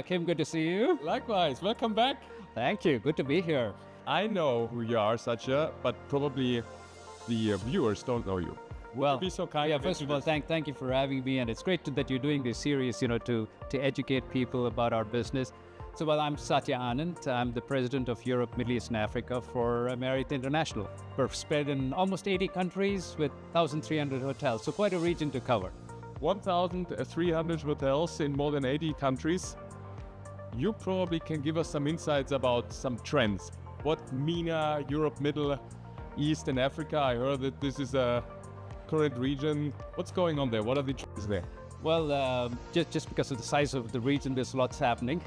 Joachim, good to see you. Likewise, welcome back. Thank you. Good to be here. I know who you are, Satya, but probably the viewers don't know you. Would you be so kind? Yeah, first of all, thank you for having me, and it's great that you're doing this series, to educate people about our business. So, I'm Satya Anand. I'm the president of Europe, Middle East, and Africa for Marriott International. We're spread in almost 80 countries with 1,300 hotels, so quite a region to cover. 1,300 hotels in more than 80 countries. You probably can give us some insights about some trends. What MENA, Europe, Middle East, and Africa? I heard that this is a current region. What's going on there? What are the trends there? Well, just because of the size of the region, there's lots happening.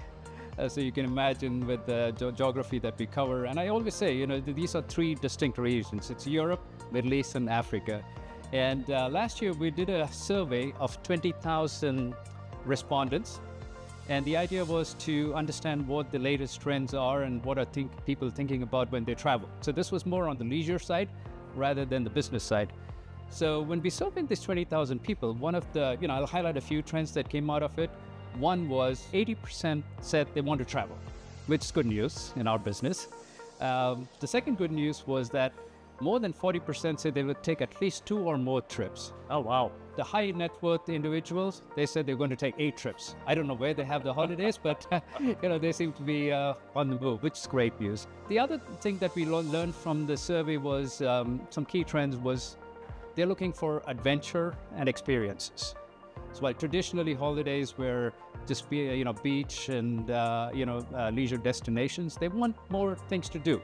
So you can imagine with the geography that we cover. And I always say, these are three distinct regions. It's Europe, Middle East, and Africa. And last year we did a survey of 20,000 respondents. And the idea was to understand what the latest trends are and what are people thinking about when they travel. So this was more on the leisure side rather than the business side. So when we surveyed these 20,000 people, one of the, I'll highlight a few trends that came out of it. One was 80% said they want to travel, which is good news in our business. The second good news was that more than 40% said they would take at least 2 or more trips. Oh, wow. The high net worth individuals, they said they're going to take 8 trips. I don't know where they have the holidays, but they seem to be on the move, which is great news. The other thing that we learned from the survey was some key trends was they're looking for adventure and experiences. So while traditionally holidays were just beach and leisure destinations, they want more things to do.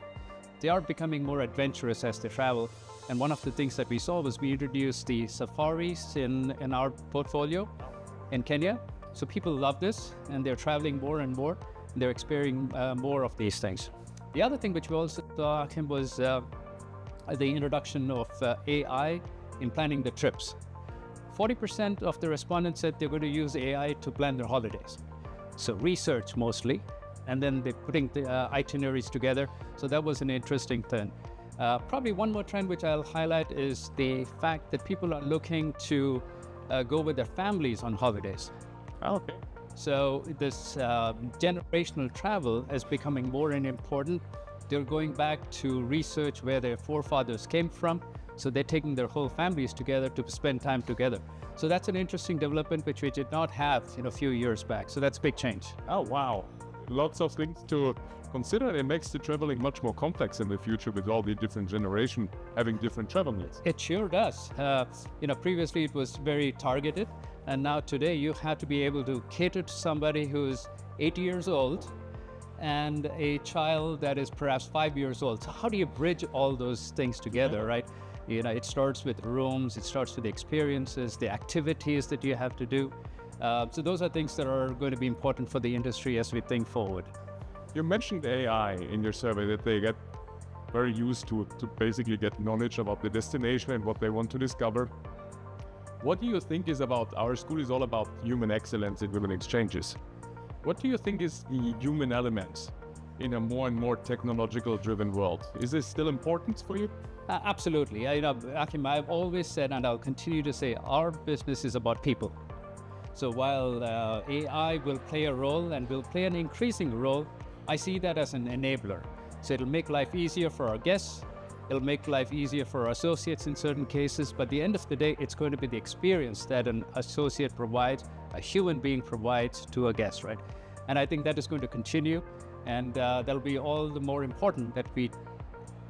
They are becoming more adventurous as they travel. And one of the things that we saw was we introduced the safaris in our portfolio in Kenya. So people love this and they're traveling more and more. And they're experiencing more of these things. The other thing which we also saw was the introduction of AI in planning the trips. 40% of the respondents said they're going to use AI to plan their holidays. So research mostly. And then they're putting the itineraries together. So that was an interesting thing. Probably one more trend which I'll highlight is the fact that people are looking to go with their families on holidays. Okay. So this generational travel is becoming more and important. They're going back to research where their forefathers came from. So they're taking their whole families together to spend time together. So that's an interesting development which we did not have a few years back. So that's a big change. Oh, wow. Lots of things to consider. It makes the traveling much more complex in the future with all the different generation having different travel needs. It sure does. Previously it was very targeted, and now today you have to be able to cater to somebody who's 80 years old and a child that is perhaps 5 years old. So how do you bridge all those things together, right? It starts with rooms, it starts with the experiences, the activities that you have to do. So those are things that are going to be important for the industry as we think forward. You mentioned AI in your survey, that they get very used to basically get knowledge about the destination and what they want to discover. What do you think is about, our school is all about human excellence in women exchanges. What do you think is the human element in a more and more technological driven world? Is this still important for you? Absolutely. Achim, I've always said, and I'll continue to say, our business is about people. So while AI will play a role and will play an increasing role, I see that as an enabler. So it'll make life easier for our guests, it'll make life easier for our associates in certain cases, but at the end of the day, it's going to be the experience that an associate provides, a human being provides to a guest, right? And I think that is going to continue, and that'll be all the more important that we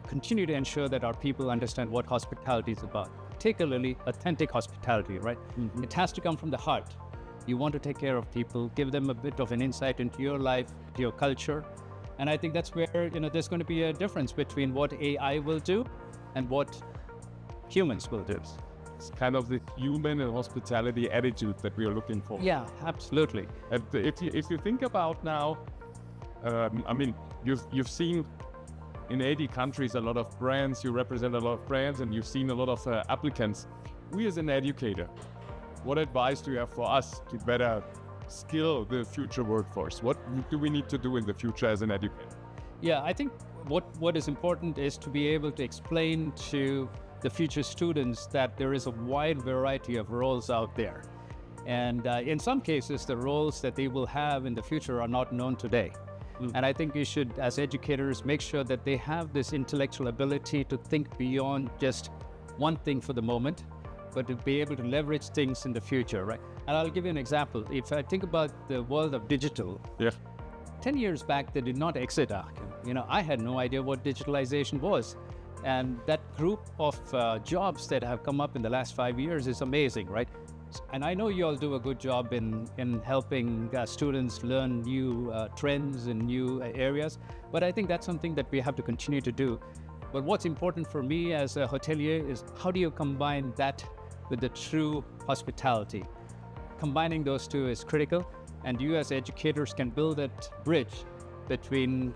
continue to ensure that our people understand what hospitality is about, particularly authentic hospitality, right? Mm-hmm. It has to come from the heart. You want to take care of people, give them a bit of an insight into your life, to your culture. And I think that's where, there's going to be a difference between what AI will do and what humans will do. It's kind of the human and hospitality attitude that we are looking for. Yeah, absolutely. And if you think about now, you've seen in 80 countries a lot of brands, you represent a lot of brands, and you've seen a lot of applicants. We as an educator, what advice do you have for us to better skill the future workforce? What do we need to do in the future as an educator? Yeah, I think what is important is to be able to explain to the future students that there is a wide variety of roles out there. And in some cases, the roles that they will have in the future are not known today. And I think we should, as educators, make sure that they have this intellectual ability to think beyond just one thing for the moment, but to be able to leverage things in the future, right? And I'll give you an example. If I think about the world of digital, 10 years back, they did not exist. I had no idea what digitalization was. And that group of jobs that have come up in the last 5 years is amazing, right? And I know you all do a good job in helping students learn new trends and new areas, but I think that's something that we have to continue to do. But what's important for me as a hotelier is how do you combine that with the true hospitality? Combining those two is critical, and you as educators can build that bridge between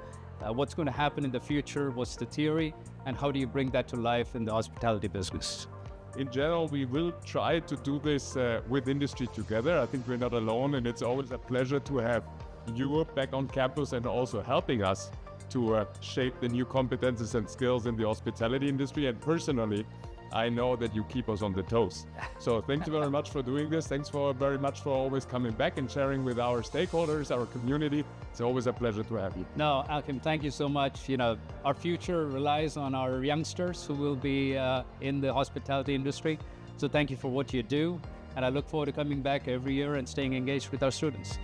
what's going to happen in the future, what's the theory, and how do you bring that to life in the hospitality business? In general, we will try to do this with industry together. I think we're not alone, and it's always a pleasure to have you back on campus and also helping us to shape the new competences and skills in the hospitality industry. And personally, I know that you keep us on the toes. So thank you very much for doing this. Thanks very much for always coming back and sharing with our stakeholders, our community. It's always a pleasure to have you. No, Alkim, thank you so much. Our future relies on our youngsters who will be in the hospitality industry. So thank you for what you do. And I look forward to coming back every year and staying engaged with our students.